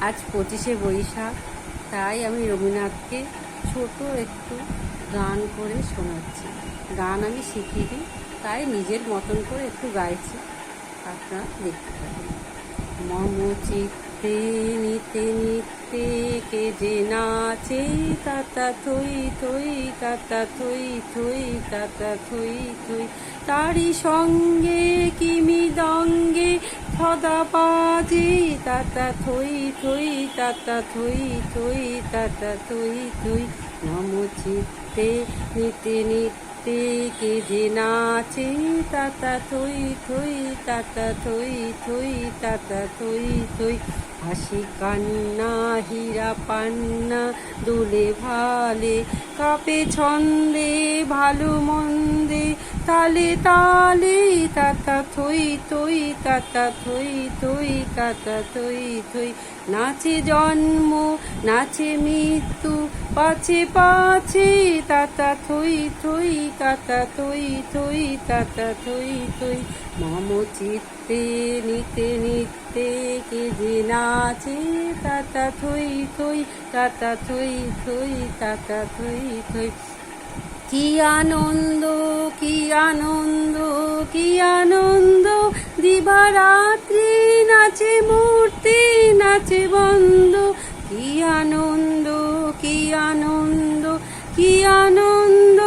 আজ 25শে বৈশাখ, তাই আমি রবীন্দ্রনাথকে ছোট একটু গান করে শোনাচ্ছি। গান আমি শিখিনি, তাই নিজের মতন করে একটু গাইছি, আপনারা দেখতে পাবেন। মম চিত্তে নিতে নিতে কে যে নাচে, তাতা থই থই তাতা থই থই তাতা থই থই, তারি সঙ্গে কি মৃদঙ্গে সদা বাজে, তাতা থই থই তাতা থই থই তাতা থই থই। মম চিত্তে নিতে নিতে কে যে নাচে, তাতা থই থই তাতা থই থই তাতা থই থই। হাসি কান্না হীরা পান্না দোলে ভালে, কাপে ছন্দে ভালো মন্দে তালে তালে, তাতা থই থই তাতা থই থই তাতা থই থই। নাচে জন্ম নাচে মৃত্যু পাছে পাছে, তাতা থই থই তাতা থই থই তাতা থই থই। মম চিত্তে নিতে নিতে কে যে নাচে, তাতা থই থই তাতা থই থই তাতা থই থই। কি আনন্দ কি আনন্দ কি আনন্দ, দিবারাত্রি নাচে মূর্তি নাচে বন্ধ। কি আনন্দ কি আনন্দ কি আনন্দ,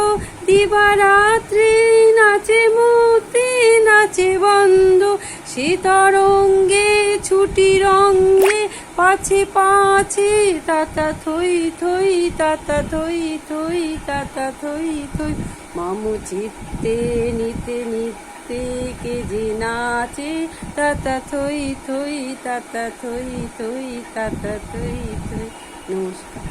দিবারাত্রি নাচে মূর্তি নাচে বন্ধ। সে তরঙ্গে ছুটি রঙ্গে পাছে পাছে, তাতা থই থই তাতা থই থই তাতা থই থই। মম চিত্তে নিতে নিতে কে যে নাচে, তাতা থই থই তাতা থই থই তাতা থই থই। নমস্কার।